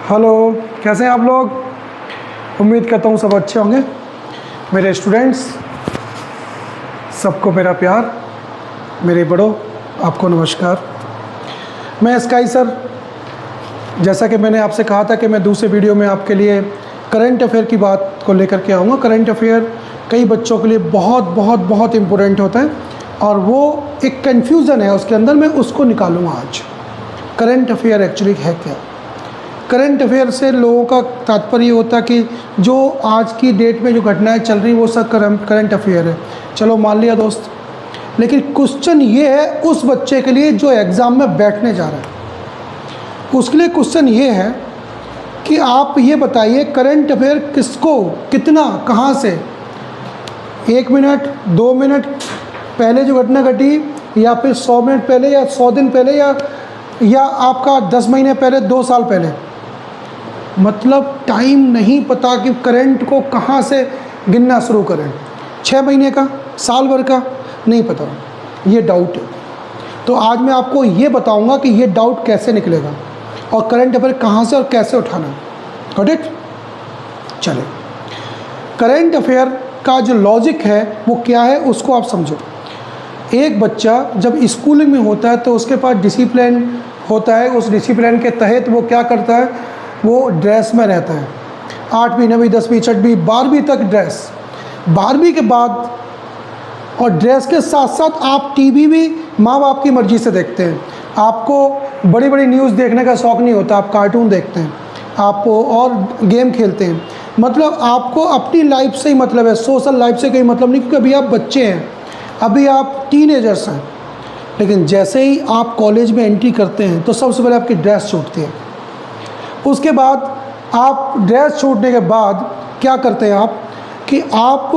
Hello, कैसे हैं आप लोग। उम्मीद करता हूँ सब अच्छे होंगे। मेरे स्टूडेंट्स, सबको मेरा प्यार, मेरे बड़ों आपको नमस्कार। मैं स्काई सर, जैसा कि मैंने आपसे कहा था कि मैं दूसरे वीडियो में आपके लिए करंट अफेयर की बात को लेकर के आऊँगा। करंट अफेयर कई बच्चों के लिए बहुत बहुत बहुत इम्पोर्टेंट होता है और वो एक कन्फ्यूज़न है उसके अंदर, मैं उसको निकालूँगा आज। करंट अफेयर एक्चुअली है क्या। करंट अफेयर से लोगों का तात्पर्य होता है कि जो आज की डेट में जो घटनाएं चल रही वो सब करंट अफेयर है। चलो मान लिया दोस्त, लेकिन क्वेश्चन ये है उस बच्चे के लिए जो एग्ज़ाम में बैठने जा रहा है। उसके लिए क्वेश्चन ये है कि आप ये बताइए करंट अफेयर किसको कितना कहाँ से 1 मिनट 2 मिनट पहले जो घटना घटी, या फिर 100 मिनट पहले, या 100 दिन पहले, या आपका 10 महीने पहले, 2 साल पहले। मतलब टाइम नहीं पता कि करंट को कहाँ से गिनना शुरू करें। 6 महीने का, साल भर का, नहीं पता, ये डाउट है। तो आज मैं आपको ये बताऊंगा कि ये डाउट कैसे निकलेगा और करंट अफेयर कहाँ से और कैसे उठाना है। Got it. चलिए, करंट अफेयर का जो लॉजिक है वो क्या है उसको आप समझो। एक बच्चा जब स्कूलिंग में होता है तो उसके पास डिसिप्लिन होता है। उस डिसिप्लिन के तहत वो क्या करता है, वो ड्रेस में रहता है। 8वीं 9वीं 10वीं 6वीं 12वीं तक ड्रेस। 12वीं के बाद और ड्रेस के साथ साथ आप टीवी भी माँ बाप की मर्ज़ी से देखते हैं। आपको बड़ी बड़ी न्यूज़ देखने का शौक़ नहीं होता, आप कार्टून देखते हैं, आप और गेम खेलते हैं। मतलब आपको अपनी लाइफ से ही मतलब है, सोशल लाइफ से कोई मतलब नहीं, क्योंकि अभी आप बच्चे हैं, अभी आप टीनेजर्स हैं। लेकिन जैसे ही आप कॉलेज में एंट्री करते हैं तो सबसे पहले आपकी ड्रेस छूटती है। उसके बाद आप ड्रेस छूटने के बाद क्या करते हैं आप कि आप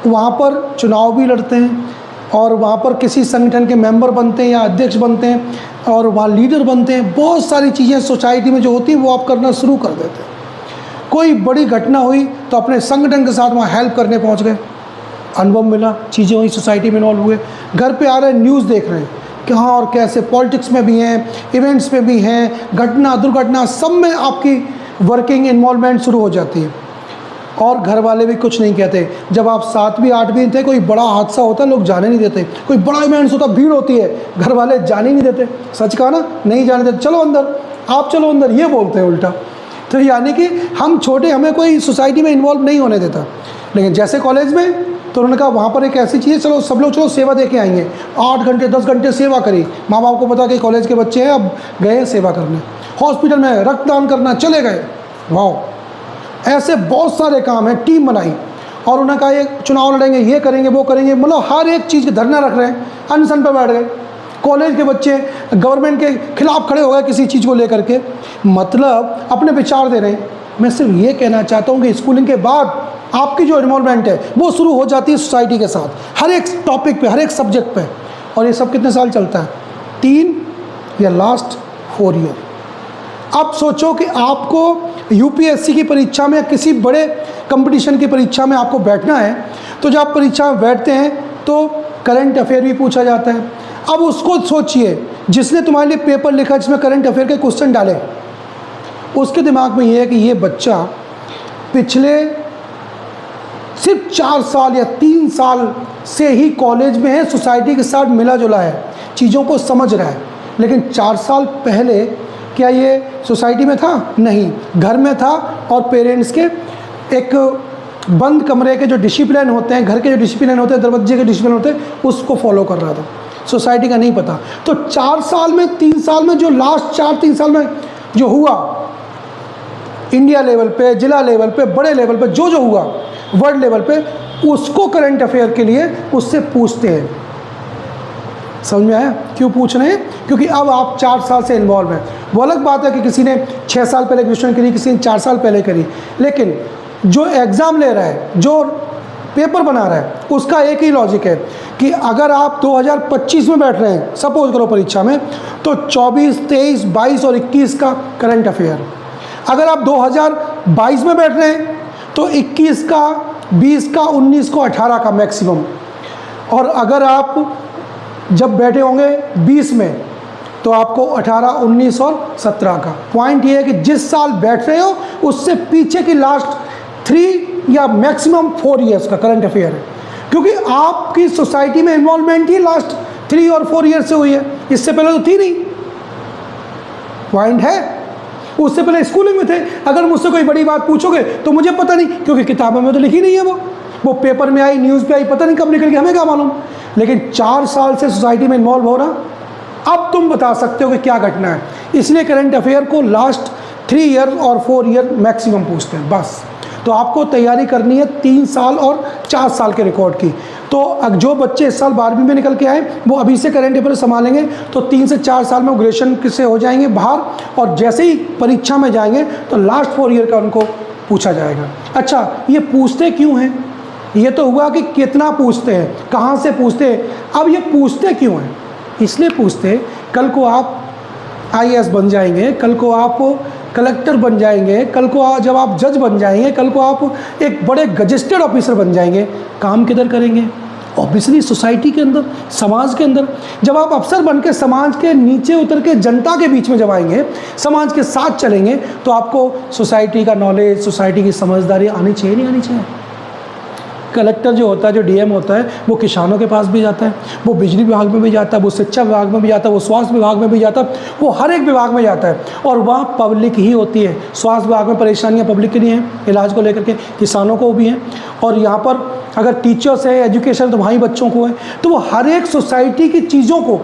वहाँ पर चुनाव भी लड़ते हैं और वहाँ पर किसी संगठन के मेंबर बनते हैं या अध्यक्ष बनते हैं और वहाँ लीडर बनते हैं। बहुत सारी चीज़ें सोसाइटी में जो होती हैं वो आप करना शुरू कर देते हैं। कोई बड़ी घटना हुई तो अपने संगठन के साथ वहाँ हेल्प करने पहुँच गए, अनुभव मिला, चीज़ें हुई, सोसाइटी में इन्वॉल्व हुए। घर पे आ रहे हैं, न्यूज़ देख रहे हैं कहाँ और कैसे, पॉलिटिक्स में भी हैं, इवेंट्स में भी हैं, घटना दुर्घटना सब में आपकी वर्किंग इन्वॉल्वमेंट शुरू हो जाती है। और घर वाले भी कुछ नहीं कहते। जब आप 7वीं 8वीं थे, कोई बड़ा हादसा होता लोग जाने नहीं देते, कोई बड़ा इवेंट्स होता भीड़ होती है, घर वाले जाने नहीं देते। सच कहा ना, नहीं जाने देते, चलो अंदर, आप चलो अंदर, ये बोलते हैं उल्टा। तो यानी कि हम छोटे, हमें कोई सोसाइटी में इन्वॉल्व नहीं होने देता। लेकिन जैसे कॉलेज में तो उन्होंने कहा वहाँ पर एक ऐसी चीज़ है, चलो सब लोग चलो सेवा दे के आएंगे। 8 घंटे 10 घंटे सेवा करी, माँ बाप को पता कि कॉलेज के बच्चे हैं, अब गए हैं सेवा करने। हॉस्पिटल में रक्तदान करना चले गए। वाह, ऐसे बहुत सारे काम हैं। टीम बनाई और उन्होंने कहा ये चुनाव लड़ेंगे, ये करेंगे, वो करेंगे। मतलब हर एक चीज़ के धरना रख रहे हैं, अनशन पर बैठ गए। कॉलेज के बच्चे गवर्नमेंट के खिलाफ खड़े हो गए किसी चीज़ को लेकर के, मतलब अपने विचार दे रहे हैं। मैं सिर्फ ये कहना चाहता हूँ कि स्कूलिंग के बाद आपकी जो इन्वॉल्वमेंट है वो शुरू हो जाती है सोसाइटी के साथ, हर एक टॉपिक पे, हर एक सब्जेक्ट पे। और ये सब कितने साल चलता है, 3 या लास्ट 4 ईयर। अब सोचो कि आपको यूपीएससी की परीक्षा में, किसी बड़े कंपटीशन की परीक्षा में आपको बैठना है, तो जब आप परीक्षा में बैठते हैं तो करंट अफेयर भी पूछा जाता है। अब उसको सोचिए, जिसने तुम्हारे लिए पेपर लिखा जिसमें करंट अफेयर के क्वेश्चन डाले, उसके दिमाग में ये है कि ये बच्चा पिछले सिर्फ 4 साल या 3 साल से ही कॉलेज में है, सोसाइटी के साथ मिला जुला है, चीज़ों को समझ रहा है। लेकिन 4 साल पहले क्या ये सोसाइटी में था? नहीं, घर में था और पेरेंट्स के एक बंद कमरे के जो डिसिप्लिन होते हैं, घर के जो डिसिप्लिन होते हैं, दरवाजे के डिसिप्लिन होते हैं, उसको फॉलो कर रहा था। सोसाइटी का नहीं पता। तो 4 साल में, 3 साल में, जो लास्ट 4-3 साल में जो हुआ इंडिया लेवल पे, जिला लेवल पे, बड़े लेवल पे, जो हुआ वर्ल्ड लेवल पे, उसको करंट अफेयर के लिए उससे पूछते हैं। समझ में आया क्यों पूछ रहे हैं? क्योंकि अब आप 4 साल से इन्वॉल्व हैं। वो अलग बात है कि किसी ने 6 साल पहले ग्रेजुएशन करी, किसी ने 4 साल पहले करी, लेकिन जो एग्ज़ाम ले रहा है, जो पेपर बना रहा है, उसका एक ही लॉजिक है कि अगर आप 2025 में बैठ रहे हैं, सपोज करो परीक्षा में, तो 24, 23, 22 और 21 का करंट अफेयर। अगर आप 2022 में बैठ रहे हैं तो 21 का, 20 का, 19 को, 18 का मैक्सिमम। और अगर आप जब बैठे होंगे 20 में तो आपको 18, 19 और 17 का पॉइंट ये है कि जिस साल बैठ रहे हो उससे पीछे की लास्ट 3 या मैक्सिमम 4 ईयर्स का करंट अफेयर है, क्योंकि आपकी सोसाइटी में इन्वॉल्वमेंट ही लास्ट 3 और 4 ईयर से हुई है, इससे पहले तो थी नहीं। पॉइंट है, उससे पहले स्कूलिंग में थे। अगर मुझसे कोई बड़ी बात पूछोगे तो मुझे पता नहीं, क्योंकि किताबों में तो लिखी नहीं है, वो पेपर में आई, न्यूज़ पे आई, पता नहीं कब निकल गई, हमें क्या मालूम। लेकिन 4 साल से सोसाइटी में इन्वॉल्व हो रहा, अब तुम बता सकते हो कि क्या घटना है। इसलिए करंट अफेयर को लास्ट 3 ईयर और 4 ईयर मैक्सिमम पूछते हैं बस। तो आपको तैयारी करनी है 3 साल और 4 साल के रिकॉर्ड की। तो अब जो बच्चे इस साल 12वीं में निकल के आए वो अभी से करंट अफेयर संभालेंगे तो 3 से 4 साल में वो ग्रेजुएशन से हो जाएंगे बाहर, और जैसे ही परीक्षा में जाएंगे तो लास्ट 4 ईयर का उनको पूछा जाएगा। अच्छा, ये पूछते क्यों हैं? ये तो हुआ कि कितना पूछते हैं, कहाँ से पूछते हैं। अब ये पूछते क्यों हैं? इसलिए पूछते, कल को आप IAS बन जाएंगे, कल को आप कलेक्टर बन जाएंगे, कल को जब आप जज बन जाएंगे, कल को आप एक बड़े गजेस्टेड ऑफिसर बन जाएंगे, काम किधर करेंगे? ऑब्वियसली सोसाइटी के अंदर, समाज के अंदर। जब आप अफसर बन के समाज के नीचे उतर के जनता के बीच में जब आएंगे, समाज के साथ चलेंगे, तो आपको सोसाइटी का नॉलेज, सोसाइटी की समझदारी आनी चाहिए, नहीं आनी चाहिए? कलेक्टर जो होता है, जो DM होता है, वो किसानों के पास भी जाता है, वो बिजली विभाग में भी जाता है, वो शिक्षा विभाग में भी जाता है, वो स्वास्थ्य विभाग में भी जाता है, वो हर एक विभाग में जाता है, और वहाँ पब्लिक ही होती है। स्वास्थ्य विभाग में परेशानियाँ पब्लिक के लिए हैं, इलाज को लेकर के, किसानों को भी हैं, और यहाँ पर अगर टीचर्स है, एजुकेशन, तो वहाँ बच्चों को है। तो वो हर एक सोसाइटी की चीज़ों को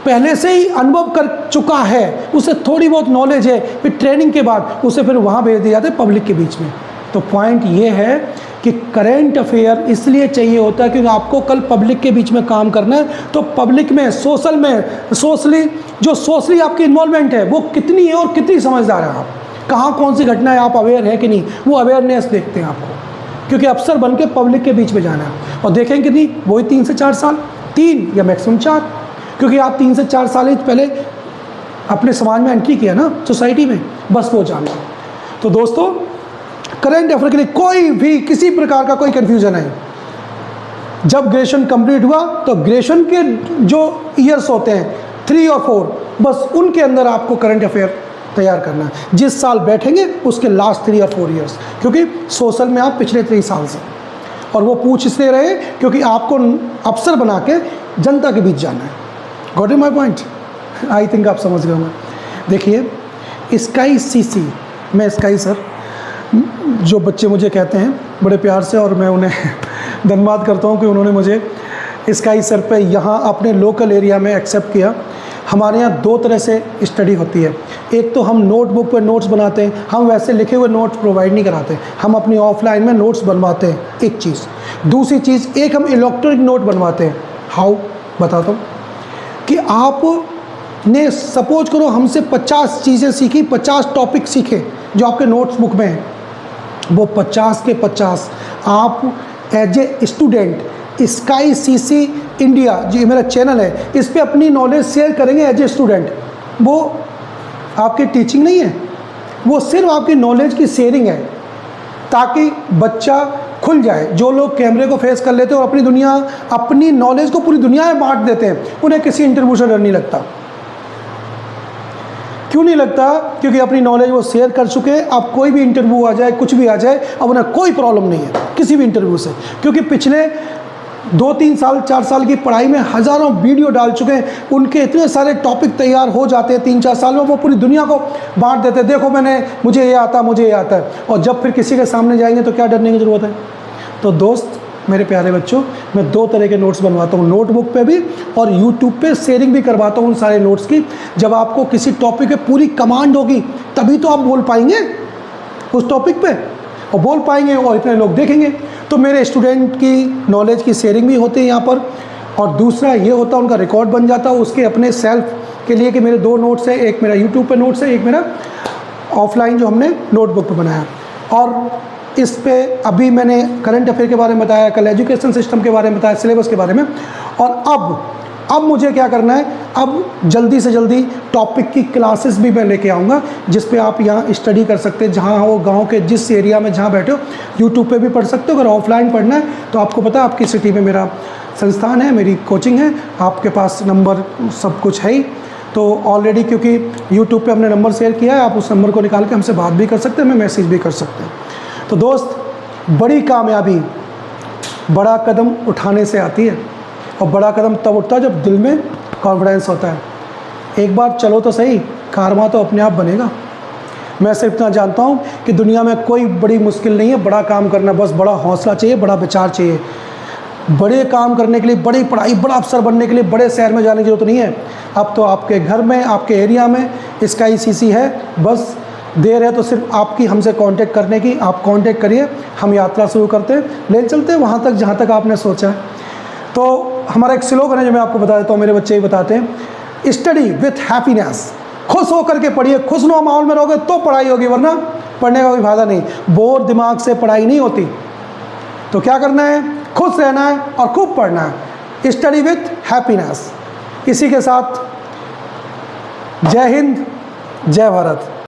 पहले से ही अनुभव कर चुका है, उसे थोड़ी बहुत नॉलेज है, फिर ट्रेनिंग के बाद उसे फिर वहाँ भेज दिया जाता है पब्लिक के बीच में। तो पॉइंट ये है कि करंट अफेयर इसलिए चाहिए होता है क्योंकि आपको कल पब्लिक के बीच में काम करना है। तो पब्लिक में, सोशली आपकी इन्वॉल्वमेंट है वो कितनी है और कितनी समझदार है आप, कहाँ कौन सी घटना है आप अवेयर है कि नहीं, वो अवेयरनेस देखते हैं आपको, क्योंकि अफसर बन के पब्लिक के बीच में जाना है। और देखें कि नहीं, वही 3 से 4 साल, 3 या मैक्सिमम 4, क्योंकि आप 3 से 4 साल ही पहले अपने समाज में एंट्री किया ना, सोसाइटी में, बस वो जानना। तो दोस्तों, करंट अफेयर के लिए कोई भी किसी प्रकार का कोई कन्फ्यूजन नहीं। जब ग्रेजुएशन कंप्लीट हुआ तो ग्रेजुएशन के जो ईयर्स होते हैं 3 और 4, बस उनके अंदर आपको करंट अफेयर तैयार करना है। जिस साल बैठेंगे उसके लास्ट 3 और 4 ईयर्स, क्योंकि सोशल में आप पिछले 3 साल से, और वो पूछ इसलिए रहे क्योंकि आपको अफसर बना के जनता के बीच जाना है। Got it my point? I think आप समझ गए होंगे। देखिए, स्काई CC, मैं स्काई सर, जो बच्चे मुझे कहते हैं बड़े प्यार से, और मैं उन्हें धन्यवाद करता हूं कि उन्होंने मुझे स्काई सर पे यहाँ अपने लोकल एरिया में एक्सेप्ट किया। हमारे यहाँ 2 तरह से स्टडी होती है। एक तो हम नोटबुक पर नोट्स बनाते हैं, हम वैसे लिखे हुए नोट्स प्रोवाइड नहीं कराते, हम अपनी ऑफलाइन में नोट्स बनवाते हैं, एक चीज़। दूसरी चीज़, एक हम इलेक्ट्रॉनिक नोट बनवाते हैं। हाउ, बताता हूँ कि आपने सपोज करो हमसे 50 चीज़ें सीखी, 50 टॉपिक सीखे जो आपके नोट्स बुक में हैं, वो 50 के 50 आप as a student sky CC India, जो मेरा चैनल है, इस पे अपनी नॉलेज शेयर करेंगे एज ए स्टूडेंट। वो आपकी टीचिंग नहीं है, वो सिर्फ आपकी नॉलेज की शेयरिंग है, ताकि बच्चा खुल जाए। जो लोग कैमरे को फेस कर लेते हैं और अपनी नॉलेज को पूरी दुनिया में बांट देते हैं, उन्हें किसी इंटरव्यू से डर नहीं लगता। क्यों नहीं लगता? क्योंकि अपनी नॉलेज वो शेयर कर चुके हैं। अब कोई भी इंटरव्यू आ जाए, कुछ भी आ जाए, अब उन्हें कोई प्रॉब्लम नहीं है किसी भी इंटरव्यू से, क्योंकि पिछले 2-3 साल 4 साल की पढ़ाई में हज़ारों वीडियो डाल चुके हैं। उनके इतने सारे टॉपिक तैयार हो जाते हैं 3-4 साल में, वो पूरी दुनिया को बांट देते हैं, देखो मुझे ये आता, मुझे ये आता है। और जब फिर किसी के सामने जाएंगे तो क्या डरने की ज़रूरत है? तो दोस्त, मेरे प्यारे बच्चों, मैं 2 तरह के नोट्स बनवाता हूँ, नोटबुक पे भी और यूट्यूब पे शेयरिंग भी करवाता हूँ उन सारे नोट्स की। जब आपको किसी टॉपिक पे पूरी कमांड होगी तभी तो आप बोल पाएंगे उस टॉपिक पे, और बोल पाएंगे और इतने लोग देखेंगे। तो मेरे स्टूडेंट की नॉलेज की शेयरिंग भी होती है यहाँ पर, और दूसरा ये होता है उनका रिकॉर्ड बन जाता है उसके अपने सेल्फ के लिए कि मेरे 2 नोट्स हैं, एक मेरा यूट्यूब पे नोट्स है, एक मेरा ऑफलाइन जो हमने नोटबुक पे बनाया। और इस पे अभी मैंने करंट अफेयर के बारे में बताया, कल एजुकेशन सिस्टम के बारे में बताया, सिलेबस के बारे में। और अब मुझे क्या करना है, अब जल्दी से जल्दी टॉपिक की क्लासेस भी मैं लेके आऊँगा, जिस पे आप यहाँ स्टडी कर सकते हैं, जहाँ हो, गांव के जिस एरिया में जहाँ बैठे हो। यूट्यूब पे भी पढ़ सकते हो। अगर ऑफलाइन पढ़ना है तो आपको पता है आपकी सिटी में मेरा संस्थान है, मेरी कोचिंग है, आपके पास नंबर सब कुछ है ही। तो ऑलरेडी क्योंकि यूट्यूब पे हमने नंबर शेयर किया है, आप उस नंबर को निकाल के हमसे बात भी कर सकते हैं, हमें मैसेज भी कर सकते हैं। तो दोस्त, बड़ी कामयाबी बड़ा कदम उठाने से आती है, और बड़ा कदम तब उठता है जब दिल में कॉन्फिडेंस होता है। एक बार चलो तो सही, कारवां तो अपने आप बनेगा। मैं सिर्फ इतना जानता हूँ कि दुनिया में कोई बड़ी मुश्किल नहीं है बड़ा काम करना, बस बड़ा हौसला चाहिए, बड़ा विचार चाहिए। बड़े काम करने के लिए, बड़ी पढ़ाई, बड़ा अफसर बनने के लिए बड़े शहर में जाने की जरूरत नहीं है। अब तो आपके घर में, आपके एरिया में स्काई सीसी है। बस देर है तो सिर्फ आपकी हमसे कांटेक्ट करने की। आप कांटेक्ट करिए, हम यात्रा शुरू करते हैं, ले चलते हैं वहाँ तक जहाँ तक आपने सोचा है। तो हमारा एक स्लोगन है जो मैं आपको बता देता हूँ, मेरे बच्चे ही बताते हैं, स्टडी विथ हैप्पीनेस। खुश होकर के पढ़िए, खुशनुमा माहौल में रहोगे तो पढ़ाई होगी, वरना पढ़ने का कोई फायदा नहीं। बोर दिमाग से पढ़ाई नहीं होती। तो क्या करना है, खुश रहना है और खूब पढ़ना है। Study with happiness. इसी के साथ जय हिंद, जय भारत।